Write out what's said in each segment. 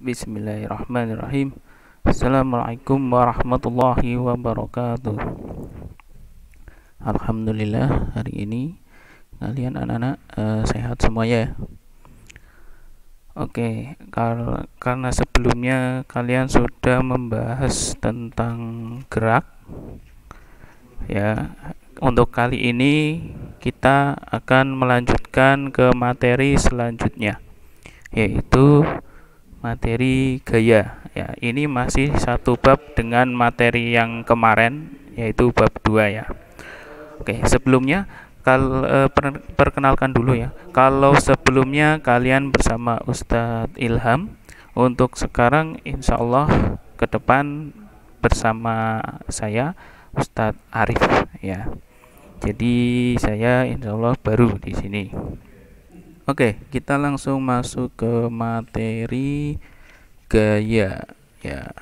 Bismillahirrahmanirrahim. Assalamualaikum warahmatullahi wabarakatuh. Alhamdulillah, hari ini kalian anak-anak sehat semua ya. Oke, karena sebelumnya kalian sudah membahas tentang gerak ya. Untuk kali ini kita akan melanjutkan ke materi selanjutnya, yaitu materi gaya ya. Ini masih satu bab dengan materi yang kemarin, yaitu bab 2 ya. Oke, sebelumnya perkenalkan dulu ya. Kalau sebelumnya kalian bersama Ustadz Ilham, untuk sekarang insya Allah ke depan bersama saya Ustadz Arif ya. Jadi saya insya Allah baru di sini. Oke, kita langsung masuk ke materi gaya ya.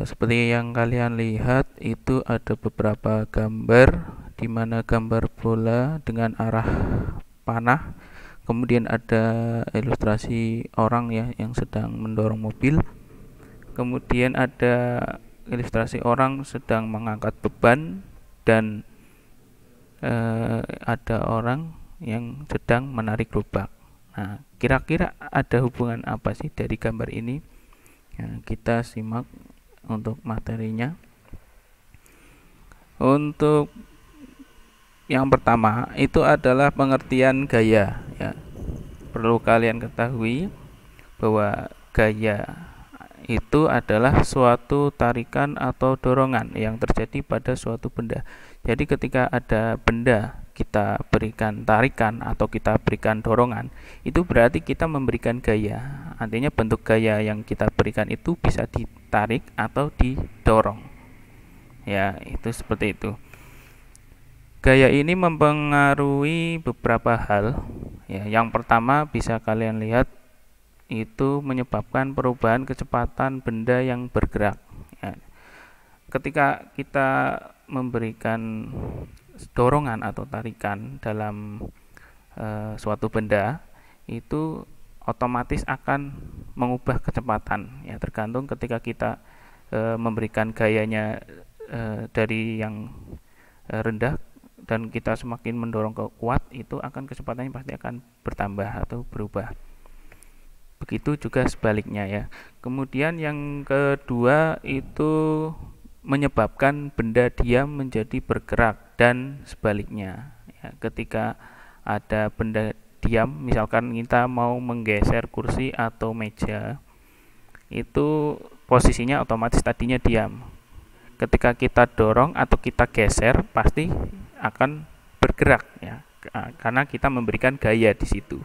Seperti yang kalian lihat, itu ada beberapa gambar, di mana gambar bola dengan arah panah, kemudian ada ilustrasi orang ya yang sedang mendorong mobil, kemudian ada ilustrasi orang sedang mengangkat beban, dan ada orang yang sedang menarik gerobak. Nah, kira-kira ada hubungan apa sih dari gambar ini? Nah, kita simak untuk materinya. Untuk yang pertama itu adalah pengertian gaya ya. Perlu kalian ketahui bahwa gaya itu adalah suatu tarikan atau dorongan yang terjadi pada suatu benda. Jadi ketika ada benda kita berikan tarikan atau kita berikan dorongan, itu berarti kita memberikan gaya. Artinya bentuk gaya yang kita berikan itu bisa ditarik atau didorong. Ya, itu seperti itu. Gaya ini mempengaruhi beberapa hal. Ya, yang pertama bisa kalian lihat, itu menyebabkan perubahan kecepatan benda yang bergerak ya. Ketika kita memberikan dorongan atau tarikan dalam suatu benda, itu otomatis akan mengubah kecepatan ya, tergantung ketika kita memberikan gayanya dari yang rendah dan kita semakin mendorong ke kuat, itu akan kecepatannya pasti akan bertambah atau berubah. Begitu juga sebaliknya ya. Kemudian yang kedua itu menyebabkan benda diam menjadi bergerak dan sebaliknya ya. Ketika ada benda diam, misalkan kita mau menggeser kursi atau meja, itu posisinya otomatis tadinya diam. Ketika kita dorong atau kita geser, pasti akan bergerak ya, karena kita memberikan gaya di situ.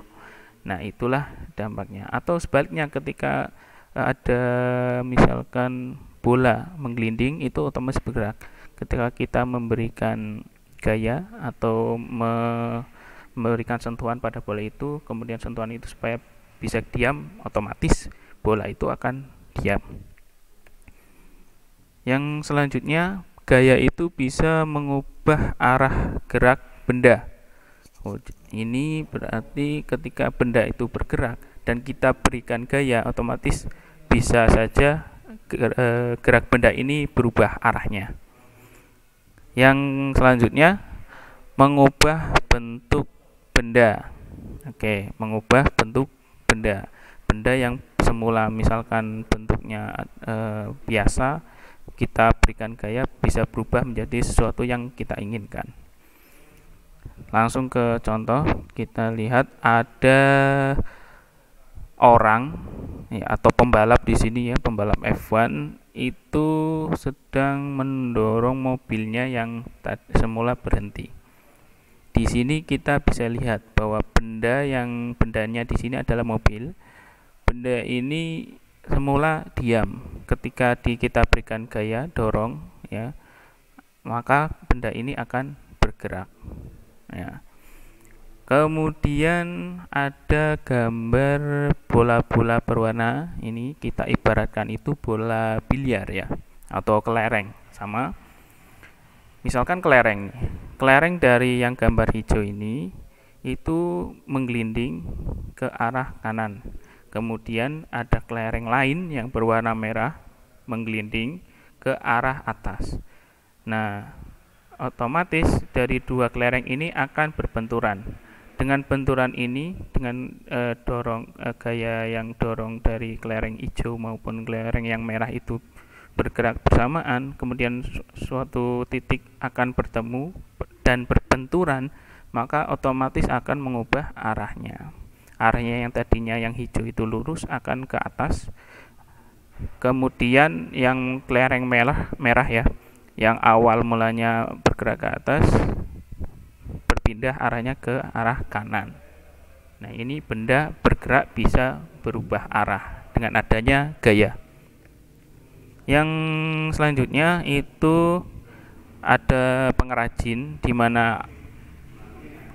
Nah, itulah dampaknya. Atau sebaliknya, ketika ada misalkan bola menggelinding, itu otomatis bergerak. Ketika kita memberikan gaya atau memberikan sentuhan pada bola itu, kemudian sentuhan itu supaya bisa diam, otomatis bola itu akan diam. Yang selanjutnya, gaya itu bisa mengubah arah gerak benda. Ini berarti ketika benda itu bergerak dan kita berikan gaya, otomatis bisa saja gerak benda ini berubah arahnya. Yang selanjutnya, mengubah bentuk benda. Oke, mengubah bentuk benda. Benda yang semula misalkan bentuknya biasa, kita berikan gaya, bisa berubah menjadi sesuatu yang kita inginkan. Langsung ke contoh, kita lihat ada orang ya, atau pembalap di sini ya, pembalap F1 itu sedang mendorong mobilnya yang semula berhenti. Di sini kita bisa lihat bahwa bendanya di sini adalah mobil. Benda ini semula diam. Ketika kita berikan gaya dorong ya, maka benda ini akan bergerak ya. Kemudian ada gambar bola-bola berwarna. Ini kita ibaratkan itu bola biliar ya, atau kelereng. Sama misalkan kelereng dari yang gambar hijau ini itu menggelinding ke arah kanan. Kemudian ada kelereng lain yang berwarna merah menggelinding ke arah atas. Nah, otomatis dari dua kelereng ini akan berbenturan. Dengan benturan ini, dengan gaya yang dorong dari kelereng hijau maupun kelereng yang merah itu bergerak bersamaan, kemudian suatu titik akan bertemu dan berbenturan, maka otomatis akan mengubah arahnya. Arahnya yang tadinya yang hijau itu lurus akan ke atas, kemudian yang kelereng merah ya, yang awal mulanya bergerak ke atas, berpindah arahnya ke arah kanan. Nah, ini benda bergerak bisa berubah arah dengan adanya gaya. Yang selanjutnya itu ada pengrajin di mana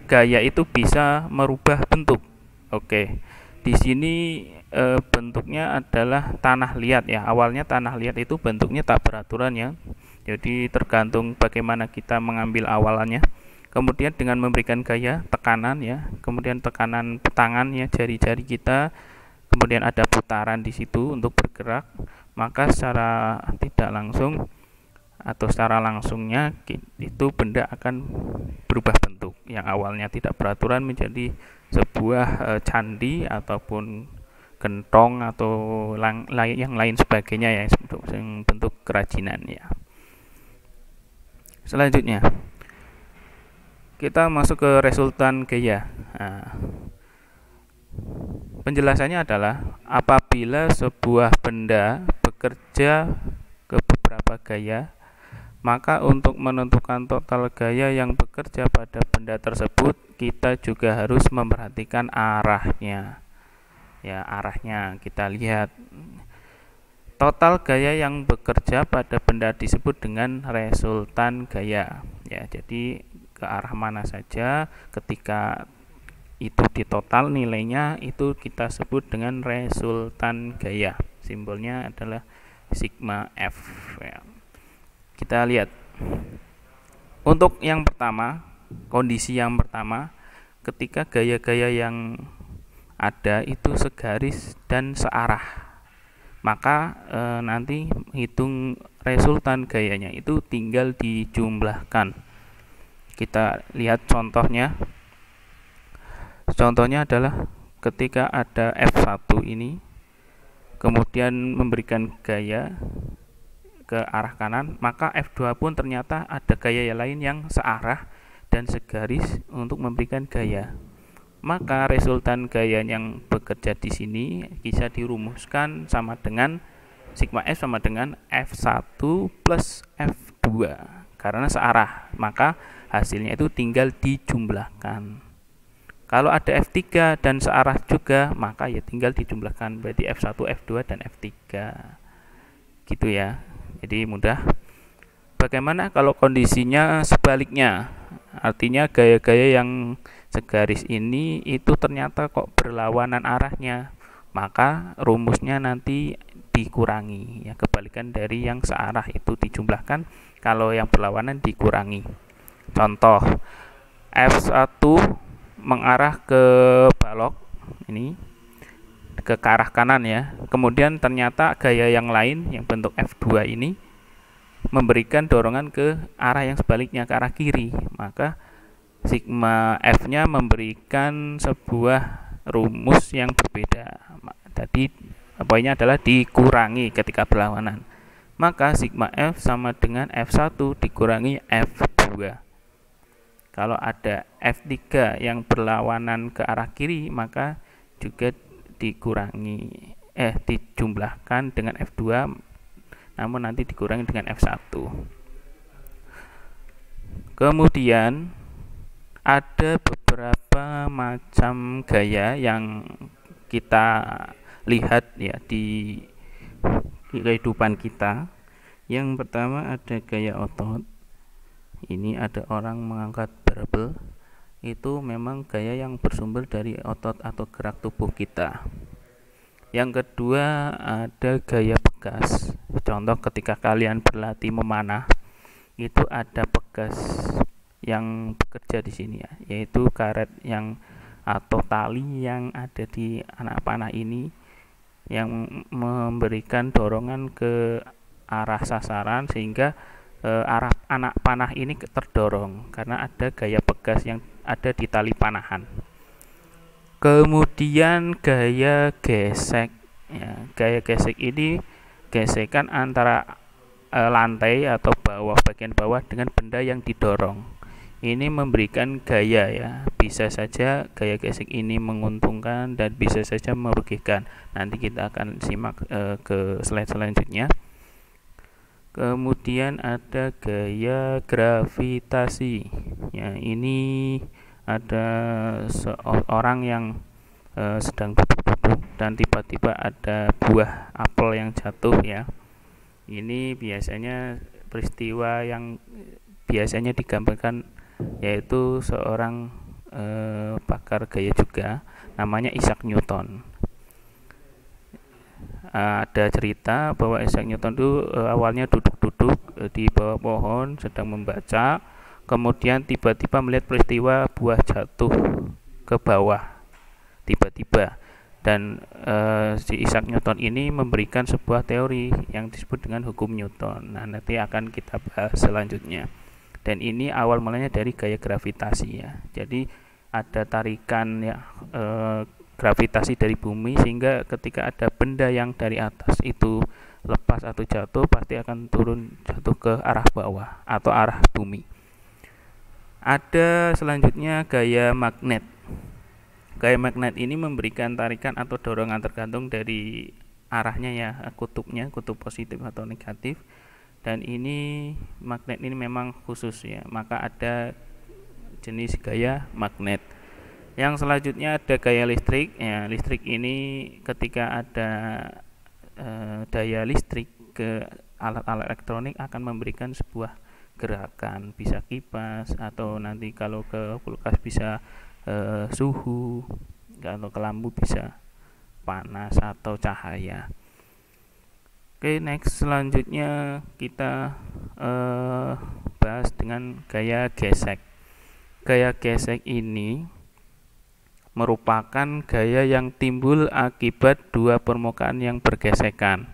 gaya itu bisa merubah bentuk. Oke. Di sini bentuknya adalah tanah liat ya. Awalnya tanah liat itu bentuknya tak beraturan ya. Jadi tergantung bagaimana kita mengambil awalannya. Kemudian dengan memberikan gaya tekanan ya, kemudian tekanan tangan ya, jari-jari kita, kemudian ada putaran di situ untuk bergerak, maka secara tidak langsung atau secara langsungnya itu benda akan berubah bentuk, yang awalnya tidak beraturan menjadi sebuah candi ataupun gentong atau yang lain sebagainya ya, bentuk kerajinan ya. Selanjutnya kita masuk ke resultan gaya. Nah, penjelasannya adalah apabila sebuah benda bekerja ke beberapa gaya, maka untuk menentukan total gaya yang bekerja pada benda tersebut, kita juga harus memperhatikan arahnya. Ya, arahnya kita lihat. Total gaya yang bekerja pada benda disebut dengan resultan gaya. Ya, jadi ke arah mana saja ketika itu ditotal nilainya itu kita sebut dengan resultan gaya. Simbolnya adalah sigma F ya. Kita lihat untuk yang pertama, kondisi yang pertama, ketika gaya-gaya yang ada itu segaris dan searah, maka nanti hitung resultan gayanya itu tinggal dijumlahkan. Kita lihat contohnya. Contohnya adalah ketika ada F1 ini, kemudian memberikan gaya ke arah kanan, maka F2 pun ternyata ada gaya lain yang searah dan segaris untuk memberikan gaya. Maka resultan gaya yang bekerja di sini bisa dirumuskan sama dengan sigma F sama dengan F1 plus F2 karena searah, maka hasilnya itu tinggal dijumlahkan. Kalau ada F3 dan searah juga, maka ya tinggal dijumlahkan, berarti F1, F2 dan F3 gitu ya. Jadi mudah. Bagaimana kalau kondisinya sebaliknya? Artinya gaya-gaya yang segaris ini itu ternyata kok berlawanan arahnya, maka rumusnya nanti dikurangi ya, kebalikan dari yang searah itu dijumlahkan, kalau yang berlawanan dikurangi. Contoh F1 mengarah ke balok ini ke arah kanan ya, kemudian ternyata gaya yang lain yang bentuk F2 ini memberikan dorongan ke arah yang sebaliknya, ke arah kiri, maka sigma F-nya memberikan sebuah rumus yang berbeda. Jadi poinnya adalah dikurangi ketika berlawanan, maka sigma F sama dengan F1 dikurangi F2. Kalau ada F3 yang berlawanan ke arah kiri, maka juga dijumlahkan dengan F2, namun nanti dikurangi dengan F1. Kemudian ada beberapa macam gaya yang kita lihat ya di kehidupan kita. Yang pertama ada gaya otot. Ini ada orang mengangkat barbel, itu memang gaya yang bersumber dari otot atau gerak tubuh kita. Yang kedua ada gaya pegas. Contoh ketika kalian berlatih memanah, itu ada pegas yang bekerja di sini ya, yaitu karet yang atau tali yang ada di anak panah ini yang memberikan dorongan ke arah sasaran sehingga arah anak panah ini terdorong karena ada gaya pegas yang ada di tali panahan. Kemudian gaya gesek, ya, gaya gesek ini gesekan antara lantai atau bagian bawah dengan benda yang didorong. Ini memberikan gaya, ya, bisa saja gaya gesek ini menguntungkan dan bisa saja merugikan. Nanti kita akan simak ke slide selanjutnya. Kemudian ada gaya gravitasi, ya, ini ada seorang yang sedang duduk-duduk dan tiba-tiba ada buah apel yang jatuh, ya. Ini biasanya peristiwa yang biasanya digambarkan yaitu seorang pakar gaya juga, namanya Isaac Newton. Ada cerita bahwa Isaac Newton itu awalnya duduk-duduk di bawah pohon sedang membaca, kemudian tiba-tiba melihat peristiwa buah jatuh ke bawah tiba-tiba, dan si Isaac Newton ini memberikan sebuah teori yang disebut dengan hukum Newton. Nah, nanti akan kita bahas selanjutnya. Dan ini awal mulanya dari gaya gravitasi, ya. Jadi ada tarikan, ya, gravitasi dari bumi sehingga ketika ada benda yang dari atas itu lepas atau jatuh pasti akan turun jatuh ke arah bawah atau arah bumi. Ada selanjutnya gaya magnet. Gaya magnet ini memberikan tarikan atau dorongan tergantung dari arahnya, ya, kutubnya, kutub positif atau negatif. Dan ini magnet ini memang khusus, ya, maka ada jenis gaya magnet. Yang selanjutnya ada gaya listrik, ya. Listrik ini ketika ada daya listrik ke alat-alat elektronik akan memberikan sebuah gerakan, bisa kipas atau nanti kalau ke kulkas bisa suhu, kalau ke lampu bisa panas atau cahaya. Oke, next, selanjutnya kita bahas dengan gaya gesek. Gaya gesek ini merupakan gaya yang timbul akibat dua permukaan yang bergesekan.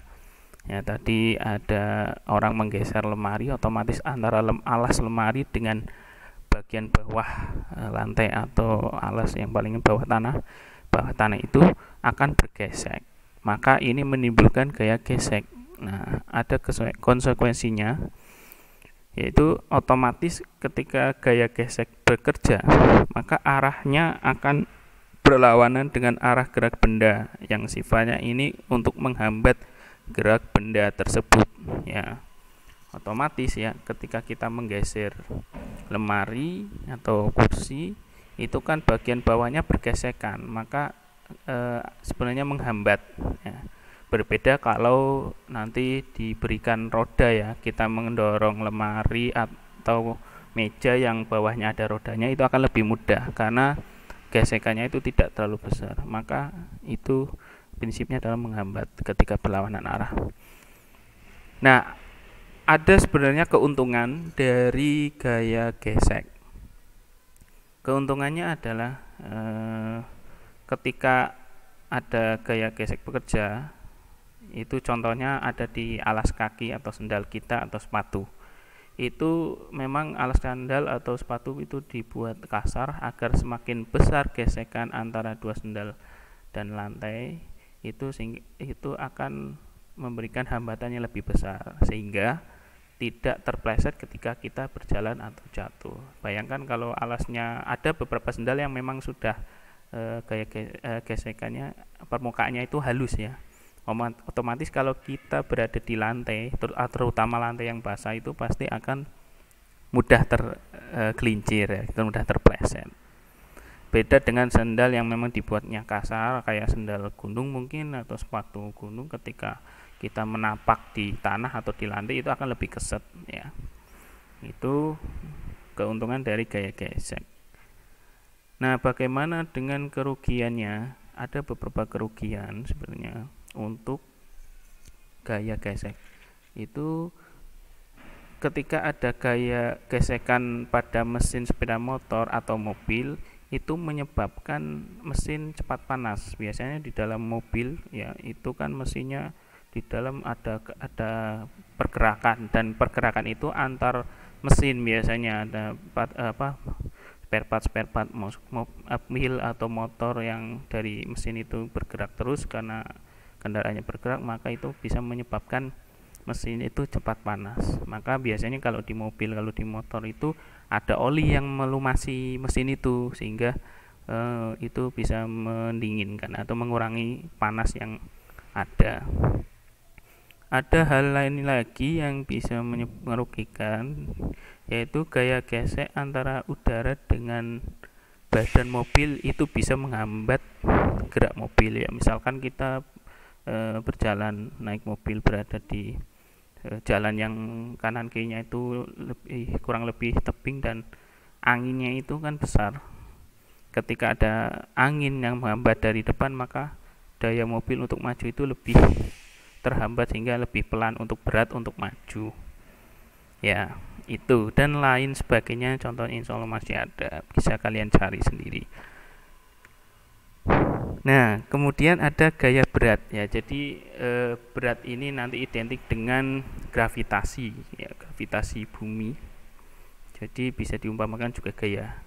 Ya, tadi ada orang menggeser lemari, otomatis antara alas lemari dengan bagian bawah lantai atau alas yang paling bawah tanah itu akan bergesek. Maka ini menimbulkan gaya gesek. Nah, ada konsekuensinya, yaitu otomatis ketika gaya gesek bekerja, maka arahnya akan berlawanan dengan arah gerak benda yang sifatnya ini untuk menghambat gerak benda tersebut, ya. Otomatis, ya, ketika kita menggeser lemari atau kursi itu kan bagian bawahnya bergesekan, maka sebenarnya menghambat, ya. Berbeda kalau nanti diberikan roda, ya, kita mendorong lemari atau meja yang bawahnya ada rodanya itu akan lebih mudah karena gesekannya itu tidak terlalu besar, maka itu prinsipnya adalah menghambat ketika berlawanan arah. Nah, ada sebenarnya keuntungan dari gaya gesek. Keuntungannya adalah ketika ada gaya gesek bekerja, itu contohnya ada di alas kaki atau sendal kita atau sepatu. Itu memang alas sandal atau sepatu itu dibuat kasar agar semakin besar gesekan antara dua sendal dan lantai itu akan memberikan hambatan yang lebih besar sehingga tidak terpleset ketika kita berjalan atau jatuh. Bayangkan kalau alasnya, ada beberapa sendal yang memang sudah gaya gesekannya permukaannya itu halus, ya. Otomatis kalau kita berada di lantai, terutama lantai yang basah, itu pasti akan mudah tergelincir, ya, mudah terpleset. Beda dengan sandal yang memang dibuatnya kasar, kayak sandal gunung mungkin atau sepatu gunung, ketika kita menapak di tanah atau di lantai itu akan lebih keset, ya. Itu keuntungan dari gaya gesek. Nah, bagaimana dengan kerugiannya? Ada beberapa kerugian sebenarnya untuk gaya gesek. Itu ketika ada gaya gesekan pada mesin sepeda motor atau mobil, itu menyebabkan mesin cepat panas. Biasanya di dalam mobil ya itu kan mesinnya di dalam ada pergerakan, dan pergerakan itu antar mesin, biasanya ada spare part mobil atau motor yang dari mesin itu bergerak terus karena kendaraannya bergerak, maka itu bisa menyebabkan mesin itu cepat panas. Maka biasanya kalau di mobil, kalau di motor itu ada oli yang melumasi mesin itu, sehingga itu bisa mendinginkan atau mengurangi panas yang ada. Ada hal lain lagi yang bisa merugikan, yaitu gaya gesek antara udara dengan badan mobil itu bisa menghambat gerak mobil ya. Misalkan kita berjalan naik mobil berada di jalan yang kanan kirinya itu kurang lebih tebing dan anginnya itu kan besar. Ketika ada angin yang menghambat dari depan, maka daya mobil untuk maju itu lebih terhambat sehingga lebih pelan untuk berat untuk maju. Ya, itu dan lain sebagainya, contohnya insya Allah masih ada, bisa kalian cari sendiri. Nah, kemudian ada gaya berat ya. Jadi berat ini nanti identik dengan gravitasi ya, gravitasi bumi. Jadi bisa diumpamakan juga gaya.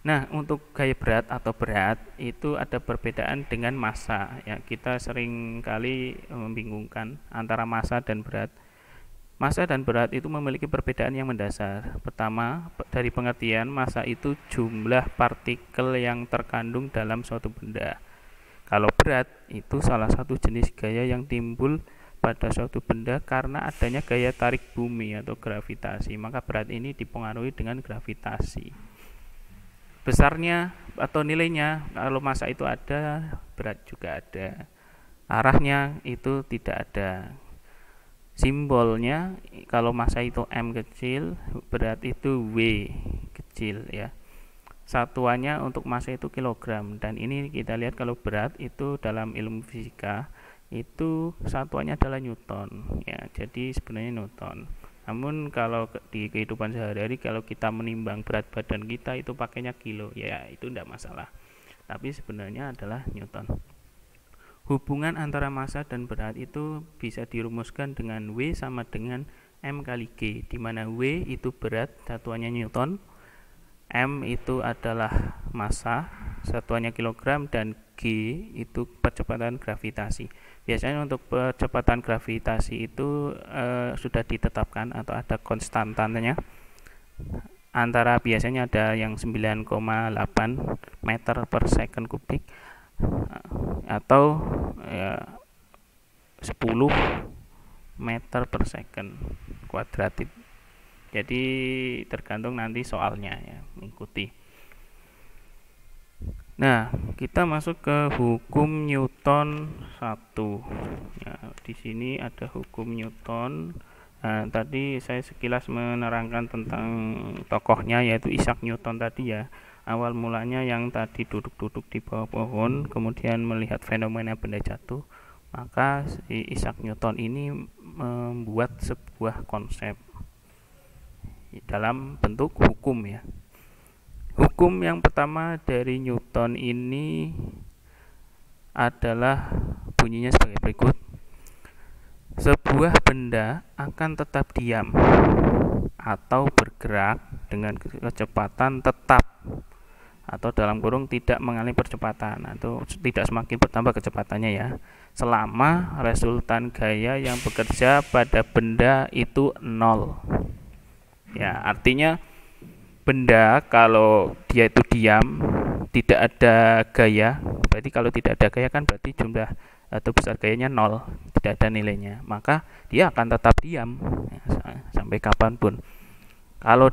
Nah, untuk gaya berat atau berat itu ada perbedaan dengan massa ya. Kita sering kali membingungkan antara massa dan berat. Massa dan berat itu memiliki perbedaan yang mendasar. Pertama, dari pengertian, massa itu jumlah partikel yang terkandung dalam suatu benda. Kalau berat itu salah satu jenis gaya yang timbul pada suatu benda karena adanya gaya tarik bumi atau gravitasi. Maka berat ini dipengaruhi dengan gravitasi. Besarnya atau nilainya, kalau massa itu ada, berat juga ada. Arahnya itu tidak ada. Simbolnya kalau massa itu M kecil, berat itu W kecil ya. Satuannya untuk massa itu kilogram, dan ini kita lihat kalau berat itu dalam ilmu fisika itu satuannya adalah Newton ya. Jadi sebenarnya Newton. Namun kalau di kehidupan sehari-hari kalau kita menimbang berat badan kita itu pakainya kilo ya, itu tidak masalah. Tapi sebenarnya adalah Newton. Hubungan antara massa dan berat itu bisa dirumuskan dengan W sama dengan M kali G, di mana W itu berat, satuannya Newton, M itu adalah massa, satuannya kilogram, dan G itu percepatan gravitasi. Biasanya untuk percepatan gravitasi itu sudah ditetapkan atau ada konstantannya. Antara biasanya ada yang 9,8 meter per second kubik atau 10 meter per second kuadratik. Jadi tergantung nanti soalnya ya, mengikuti. Nah, kita masuk ke hukum Newton 1. Ya, di sini ada hukum Newton. Nah, tadi saya sekilas menerangkan tentang tokohnya, yaitu Isaac Newton tadi ya. Awal mulanya yang tadi duduk-duduk di bawah pohon, kemudian melihat fenomena benda jatuh, maka si Isaac Newton ini membuat sebuah konsep dalam bentuk hukum ya. Hukum yang pertama dari Newton ini adalah bunyinya sebagai berikut. Sebuah benda akan tetap diam atau bergerak dengan kecepatan tetap, atau dalam kurung tidak mengalami percepatan atau tidak semakin bertambah kecepatannya ya, selama resultan gaya yang bekerja pada benda itu 0. Ya, artinya benda kalau dia itu diam, tidak ada gaya, berarti kalau tidak ada gaya kan berarti jumlah atau besar gayanya 0, tidak ada nilainya, maka dia akan tetap diam ya, sampai kapanpun. Kalau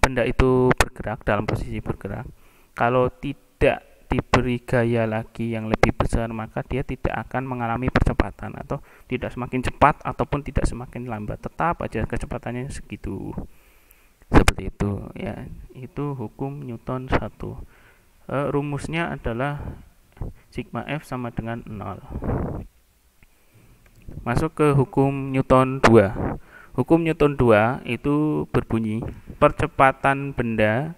benda itu bergerak dalam posisi bergerak, kalau tidak diberi gaya lagi yang lebih besar, maka dia tidak akan mengalami percepatan atau tidak semakin cepat ataupun tidak semakin lambat, tetap aja kecepatannya segitu. Seperti itu ya, itu hukum Newton 1. Rumusnya adalah sigma F sama dengan 0. Masuk ke hukum Newton 2. Hukum Newton 2 itu berbunyi percepatan benda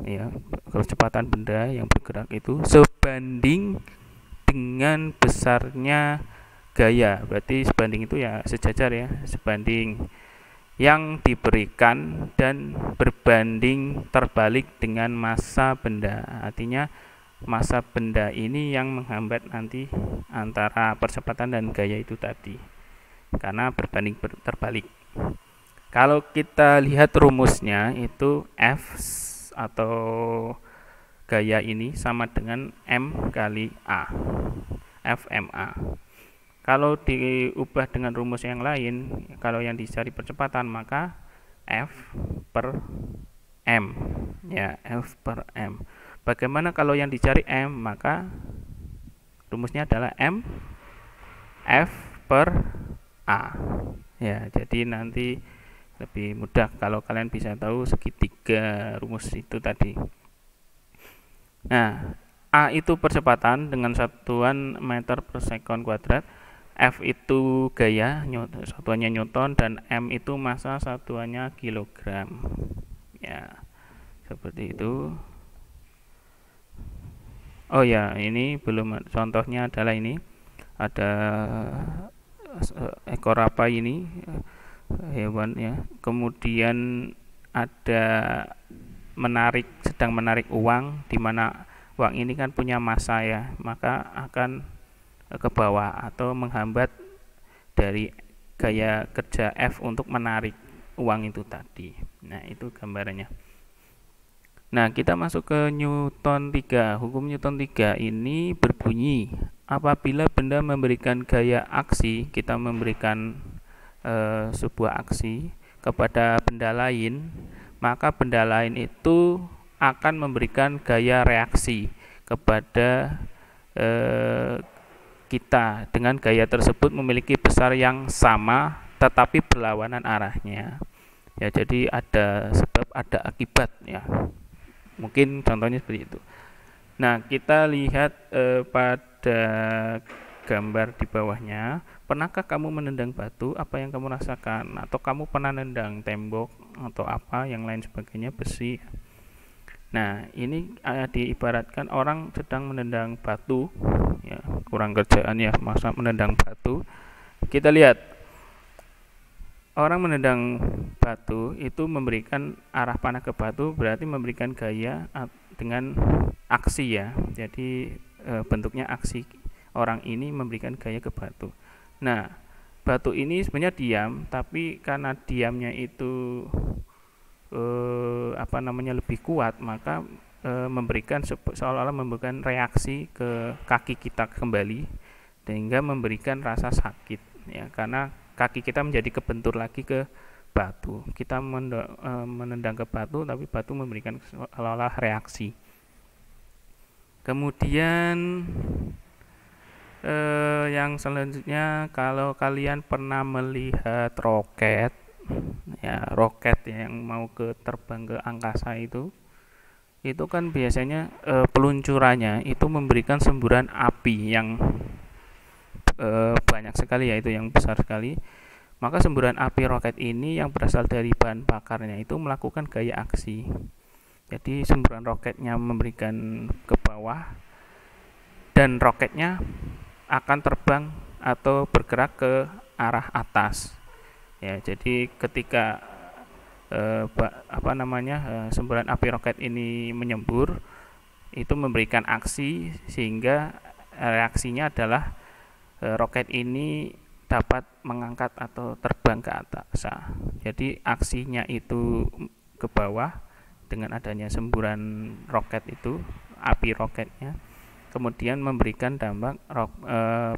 ya, kecepatan benda yang bergerak itu sebanding dengan besarnya gaya. Berarti sebanding itu ya sejajar ya, sebanding yang diberikan dan berbanding terbalik dengan massa benda. Artinya massa benda ini yang menghambat nanti antara percepatan dan gaya itu tadi, karena berbanding terbalik. Kalau kita lihat rumusnya itu F atau gaya ini sama dengan M kali A, FMA. Kalau diubah dengan rumus yang lain, kalau yang dicari percepatan maka F per M, ya, F per M. Bagaimana kalau yang dicari M? Maka rumusnya adalah M F per A. Ya, jadi nanti lebih mudah kalau kalian bisa tahu segitiga rumus itu tadi. Nah, A itu percepatan dengan satuan meter per sekon kuadrat, F itu gaya, satuannya Newton, dan M itu massa, satuannya kilogram. Ya, seperti itu. Oh ya, ini belum, contohnya adalah ini. Ada ekor apa ini, hewan ya. Kemudian ada sedang menarik uang, di mana uang ini kan punya massa ya, maka akan ke bawah atau menghambat dari gaya kerja F untuk menarik uang itu tadi. Nah, itu gambarannya. Nah, kita masuk ke Newton 3. Hukum Newton 3 ini berbunyi, apabila benda memberikan gaya aksi, kita memberikan sebuah aksi kepada benda lain, maka benda lain itu akan memberikan gaya reaksi kepada kita dengan gaya tersebut memiliki besar yang sama tetapi berlawanan arahnya. Ya, jadi ada sebab ada akibat ya. Mungkin contohnya seperti itu. Nah, kita lihat pada gambar di bawahnya. Pernahkah kamu menendang batu? Apa yang kamu rasakan? Atau kamu pernah nendang tembok atau apa yang lain sebagainya, besi? Nah, ini diibaratkan orang sedang menendang batu, ya, kurang kerjaan ya, masa menendang batu. Kita lihat, orang menendang batu itu memberikan arah panah ke batu, berarti memberikan gaya dengan aksi ya. Jadi bentuknya aksi, orang ini memberikan gaya ke batu. Nah, batu ini sebenarnya diam, tapi karena diamnya itu lebih kuat, maka memberikan seolah-olah memberikan reaksi ke kaki kita kembali, sehingga memberikan rasa sakit ya, karena kaki kita menjadi kebentur lagi ke batu. Kita menendang ke batu, tapi batu memberikan seolah-olah reaksi. Kemudian yang selanjutnya, kalau kalian pernah melihat roket ya, roket yang mau terbang ke angkasa itu kan biasanya peluncurannya itu memberikan semburan api yang banyak sekali ya, itu yang besar sekali. Maka semburan api roket ini yang berasal dari bahan bakarnya itu melakukan gaya aksi. Jadi semburan roketnya memberikan ke bawah dan roketnya akan terbang atau bergerak ke arah atas. Ya, jadi ketika semburan api roket ini menyembur, itu memberikan aksi, sehingga reaksinya adalah roket ini dapat mengangkat atau terbang ke atas. Jadi aksinya itu ke bawah dengan adanya semburan roket itu, api roketnya, kemudian memberikan dampak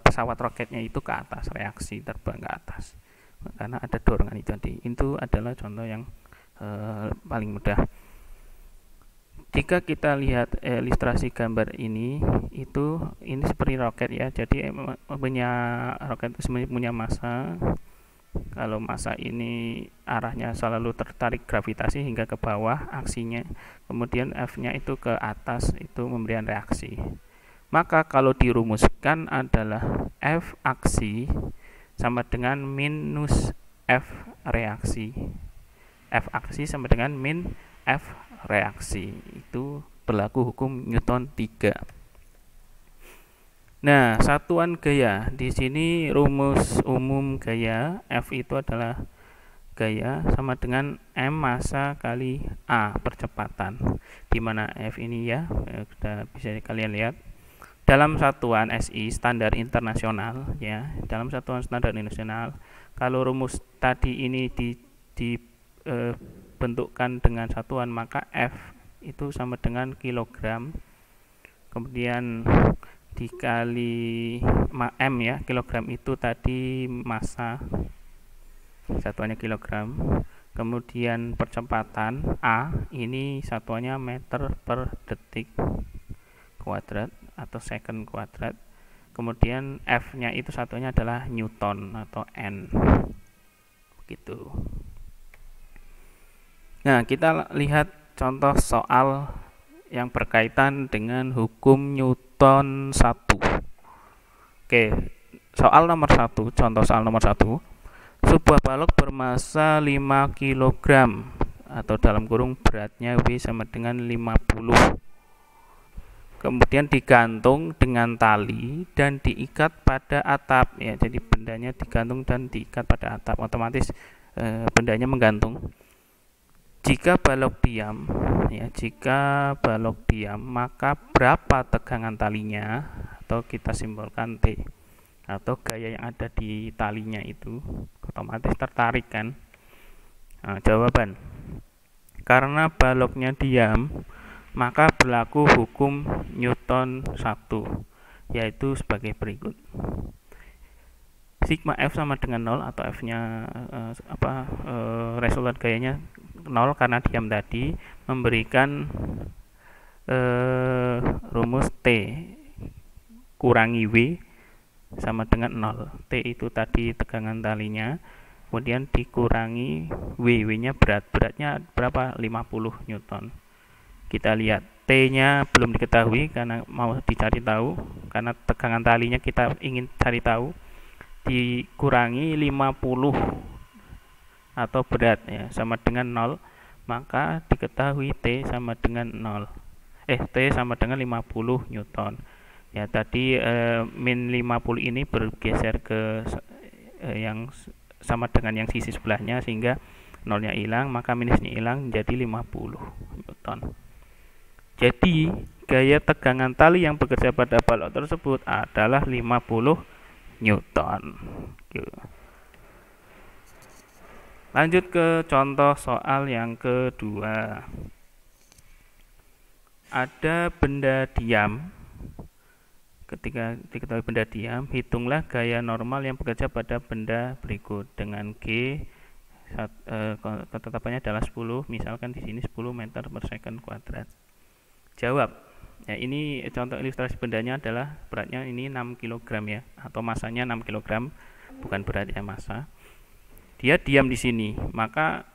pesawat roketnya itu ke atas, reaksi terbang ke atas karena ada dorongan itu tadi. Itu adalah contoh yang paling mudah. Jika kita lihat ilustrasi gambar ini seperti roket ya. Jadi roket itu sebenarnya punya massa. Kalau massa ini arahnya selalu tertarik gravitasi hingga ke bawah aksinya, kemudian F-nya itu ke atas, itu memberikan reaksi. Maka kalau dirumuskan adalah F aksi sama dengan minus F reaksi. F aksi sama dengan min F reaksi. Itu berlaku hukum Newton 3. Nah, satuan gaya. Di sini rumus umum gaya F itu adalah gaya sama dengan M massa kali A percepatan. Di mana F ini ya, sudah bisa kalian lihat. Dalam satuan SI standar internasional ya, dalam satuan standar internasional, kalau rumus tadi ini dibentukkan dengan satuan, maka F itu sama dengan kilogram, kemudian dikali M ya, kilogram itu tadi massa, satuannya kilogram, kemudian percepatan A ini satuannya meter per detik kuadrat atau second kuadrat, kemudian F nya itu satunya adalah Newton atau N, begitu. Nah, kita lihat contoh soal yang berkaitan dengan hukum Newton 1. Oke, soal nomor 1, contoh soal nomor 1. Sebuah balok bermassa 5 kg atau dalam kurung beratnya W sama dengan 50. Kemudian digantung dengan tali dan diikat pada atap ya. Jadi bendanya digantung dan diikat pada atap, otomatis bendanya menggantung. Jika balok diam ya, maka berapa tegangan talinya, atau kita simbolkan T, atau gaya yang ada di talinya itu otomatis tertarik kan. Nah, jawaban, karena baloknya diam maka berlaku hukum Newton 1, yaitu sebagai berikut. Sigma F sama dengan 0 atau F nya resultan gayanya 0 karena diam tadi, memberikan rumus T kurangi W sama dengan 0. T itu tadi tegangan talinya, kemudian dikurangi W nya beratnya berapa, 50 Newton. Kita lihat T nya belum diketahui karena mau dicari tahu, karena tegangan talinya kita ingin cari tahu, dikurangi 50 atau berat ya sama dengan 0, maka diketahui T sama dengan 0. T sama dengan 50 Newton. Ya, tadi min 50 ini bergeser ke yang sama dengan yang sisi sebelahnya, sehingga 0-nya hilang, maka minusnya hilang, jadi 50 Newton. Jadi gaya tegangan tali yang bekerja pada balok tersebut adalah 50 Newton. Lanjut ke contoh soal yang kedua. Ada benda diam. Ketika diketahui benda diam, hitunglah gaya normal yang bekerja pada benda berikut dengan G, ketetapannya adalah 10, misalkan di sini 10 meter per second kuadrat. Jawab. Ya, ini contoh ilustrasi bendanya adalah beratnya ini 6 kg ya, atau massanya 6 kg, bukan berat ya, massa. Dia diam di sini, maka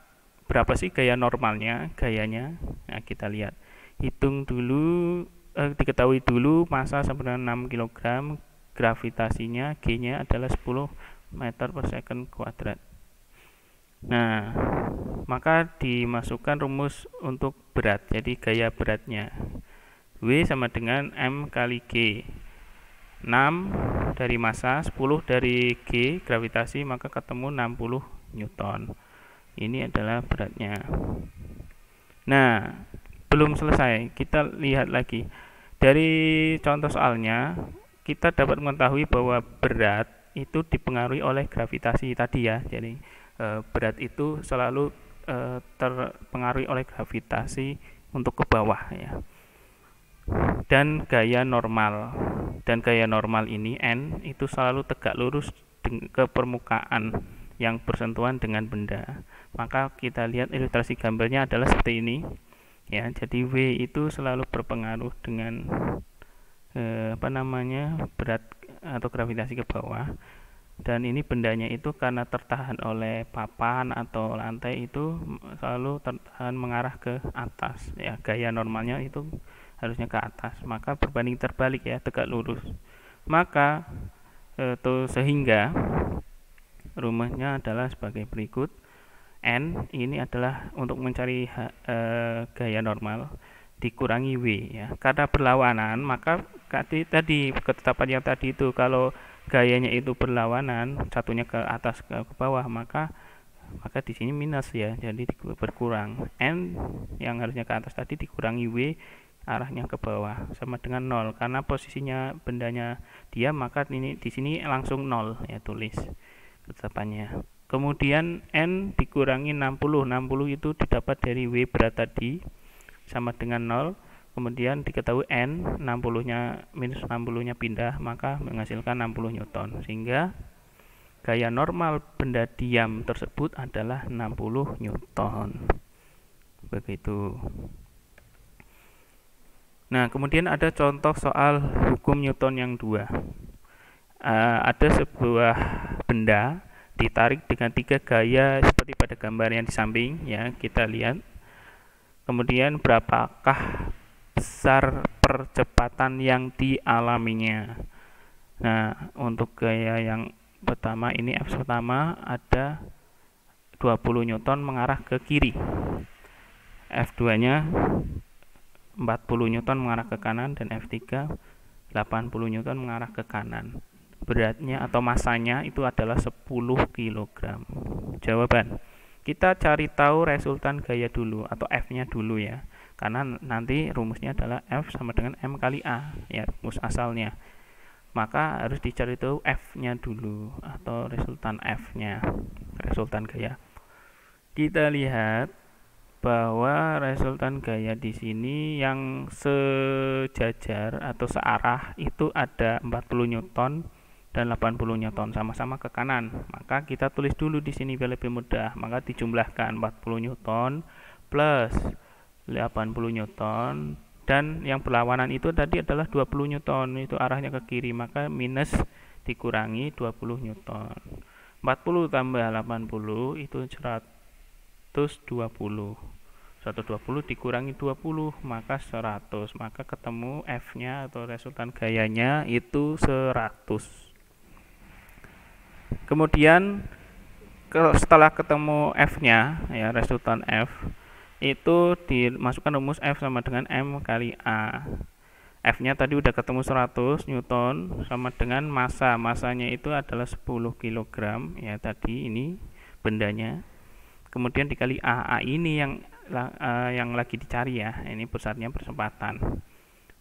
berapa sih gaya normalnya, gayanya? Nah, kita lihat. Hitung dulu, diketahui dulu massa sama dengan 6 kg, gravitasinya G-nya adalah 10 meter per second kuadrat. Nah, maka dimasukkan rumus untuk berat, jadi gaya beratnya W sama dengan M kali G. 6 dari massa, 10 dari G gravitasi, maka ketemu 60 Newton. Ini adalah beratnya. Nah, belum selesai, kita lihat lagi. Dari contoh soalnya kita dapat mengetahui bahwa berat itu dipengaruhi oleh gravitasi tadi ya. Jadi berat itu selalu terpengaruhi oleh gravitasi untuk ke bawah ya. Dan gaya normal ini N itu selalu tegak lurus ke permukaan yang bersentuhan dengan benda. Maka kita lihat ilustrasi gambarnya adalah seperti ini ya. Jadi W itu selalu berpengaruh dengan berat atau gravitasi ke bawah, dan ini bendanya itu karena tertahan oleh papan atau lantai itu selalu tertahan mengarah ke atas ya. Gaya normalnya itu harusnya ke atas, maka berbanding terbalik ya, tegak lurus. Maka sehingga rumusnya adalah sebagai berikut. N ini adalah untuk mencari gaya normal dikurangi W ya. Karena berlawanan, maka tadi ketetapan yang tadi itu kalau gayanya itu berlawanan, satunya ke atas ke bawah, maka di sini minus ya, jadi berkurang. N yang harusnya ke atas tadi dikurangi W arahnya ke bawah sama dengan 0 karena posisinya bendanya dia, maka ini di sini langsung 0 ya, tulis ketetapannya. Kemudian N dikurangi 60. 60 itu didapat dari W berat tadi sama dengan 0. Kemudian diketahui N 60-nya minus 60-nya pindah, maka menghasilkan 60 Newton. Sehingga gaya normal benda diam tersebut adalah 60 Newton. Begitu. Nah, kemudian ada contoh soal hukum Newton yang 2. Ada sebuah benda ditarik dengan 3 gaya seperti pada gambar yang di samping ya, kita lihat. Kemudian berapakah besar percepatan yang dialaminya? Nah, untuk gaya yang pertama ini F pertama ada 20 Newton mengarah ke kiri. F2 nya 40 Newton mengarah ke kanan, dan F3 80 Newton mengarah ke kanan. Beratnya atau masanya itu adalah 10 kg. Jawaban, kita cari tahu resultan gaya dulu atau F-nya dulu ya, karena nanti rumusnya adalah F sama dengan M kali A ya, rumus asalnya. Maka harus dicari tahu F-nya dulu atau resultan F-nya, resultan gaya. Kita lihat bahwa resultan gaya di sini yang sejajar atau searah itu ada 40 Newton dan 80 Newton, sama-sama ke kanan. Maka kita tulis dulu di sini biar lebih mudah. Maka dijumlahkan 40 Newton plus 80 Newton, dan yang berlawanan itu tadi adalah 20 Newton, itu arahnya ke kiri, maka minus dikurangi 20 Newton. 40 tambah 80 itu 120. 120 dikurangi 20 maka 100, maka ketemu F-nya atau resultan gayanya itu 100. Kemudian setelah ketemu F-nya ya, resultan F itu dimasukkan rumus F sama dengan M kali A. F-nya tadi udah ketemu 100 Newton sama dengan masanya itu adalah 10 kg ya, tadi ini bendanya. Kemudian dikali A ini yang lagi dicari ya, ini pusatnya percepatan.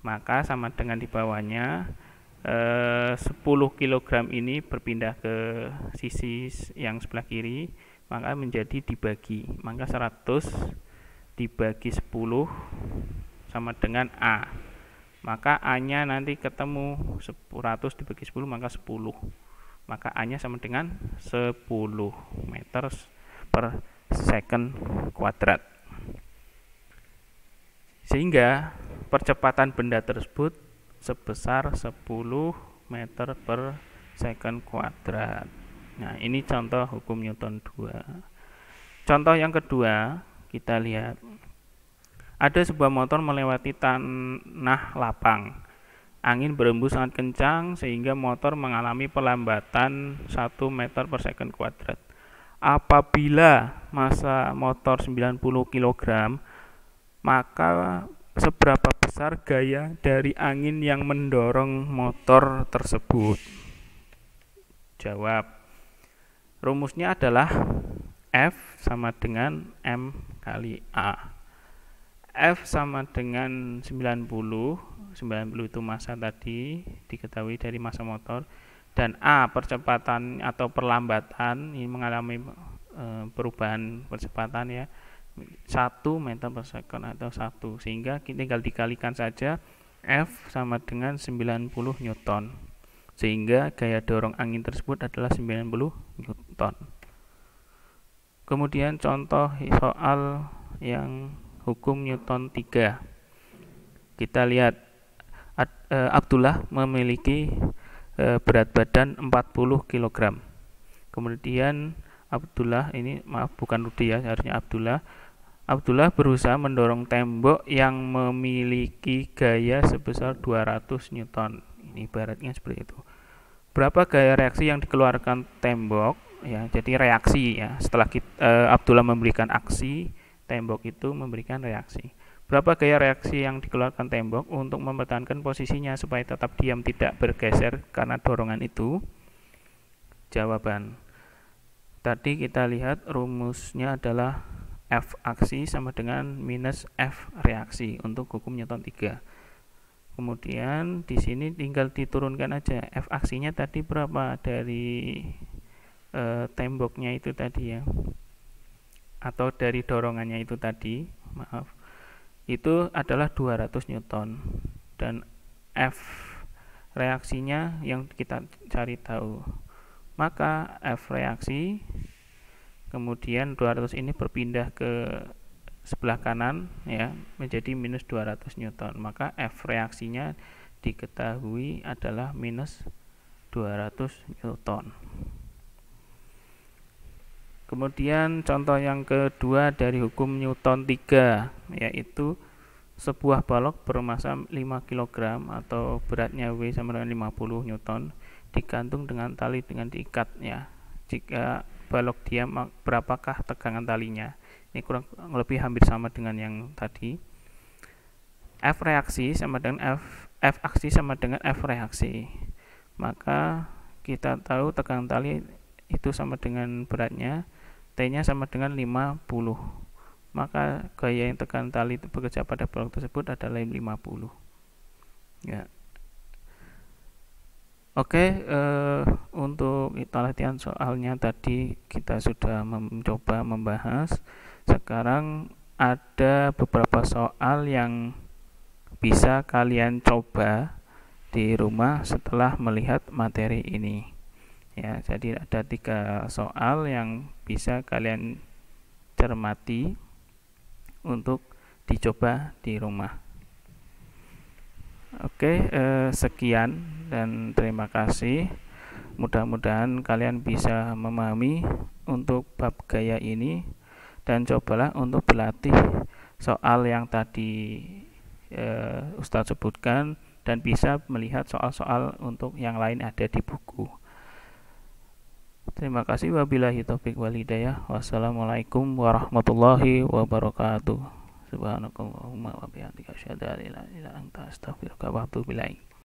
Maka sama dengan di bawahnya 10 kg ini berpindah ke sisi yang sebelah kiri, maka menjadi dibagi, maka 100 dibagi 10 sama dengan A. Maka A-nya nanti ketemu 100 dibagi 10 maka 10. Maka A-nya sama dengan 10 meter per second kuadrat. Sehingga percepatan benda tersebut sebesar 10 meter per second kuadrat. Nah, ini contoh hukum Newton 2. Contoh yang kedua, kita lihat. Ada sebuah motor melewati tanah lapang. Angin berembus sangat kencang sehingga motor mengalami pelambatan 1 meter per second kuadrat. Apabila massa motor 90 kg, maka seberapa besar gaya dari angin yang mendorong motor tersebut? Jawab. Rumusnya adalah F sama dengan M kali A. F sama dengan 90 itu massa tadi diketahui dari massa motor, dan A percepatan atau perlambatan ini mengalami perubahan percepatan ya, 1 meter per second atau 1, sehingga tinggal dikalikan saja F sama dengan 90 Newton, sehingga gaya dorong angin tersebut adalah 90 Newton. Kemudian contoh soal yang hukum Newton 3. Kita lihat Abdullah memiliki berat badan 40 kg. Kemudian Abdullah ini, maaf bukan Rudi ya, harusnya Abdullah berusaha mendorong tembok yang memiliki gaya sebesar 200 Newton. Ini ibaratnya seperti itu. Berapa gaya reaksi yang dikeluarkan tembok ya. Jadi reaksi ya. Setelah Abdullah memberikan aksi, tembok itu memberikan reaksi. Berapa gaya reaksi yang dikeluarkan tembok untuk mempertahankan posisinya supaya tetap diam, tidak bergeser karena dorongan itu? Jawaban. Tadi kita lihat rumusnya adalah F aksi sama dengan minus F reaksi untuk hukum Newton 3. Kemudian di sini tinggal diturunkan aja. F aksinya tadi berapa dari temboknya itu tadi ya, atau dari dorongannya itu tadi, maaf, itu adalah 200 Newton, dan F reaksinya yang kita cari tahu. Maka F reaksi, kemudian 200 ini berpindah ke sebelah kanan ya, menjadi minus 200 Newton. Maka F reaksinya diketahui adalah minus 200 Newton. Kemudian contoh yang kedua dari hukum Newton 3, yaitu sebuah balok bermassa 5 kg atau beratnya W sama dengan 50 Newton digantung dengan tali dengan diikat ya. Jika balok diam, berapakah tegangan talinya? Ini kurang lebih hampir sama dengan yang tadi. F reaksi sama dengan F aksi sama dengan F reaksi. Maka kita tahu tegangan tali itu sama dengan beratnya, T-nya sama dengan 50. Maka gaya yang tegangan tali itu bekerja pada balok tersebut adalah 50. Ya. Oke, untuk latihan soalnya tadi kita sudah mencoba membahas. Sekarang ada beberapa soal yang bisa kalian coba di rumah setelah melihat materi ini. Ya, jadi ada 3 soal yang bisa kalian cermati untuk dicoba di rumah. Oke, sekian dan terima kasih. Mudah-mudahan kalian bisa memahami untuk bab gaya ini, dan cobalah untuk berlatih soal yang tadi Ustadz sebutkan, dan bisa melihat soal-soal untuk yang lain ada di buku. Terima kasih. Wabillahi taufik wal hidayah. Wassalamualaikum warahmatullahi wabarakatuh. Subhanakallahumma wa bihamdika asyhadu an la ilaha illa anta astaghfiruka wa atubu ilaik.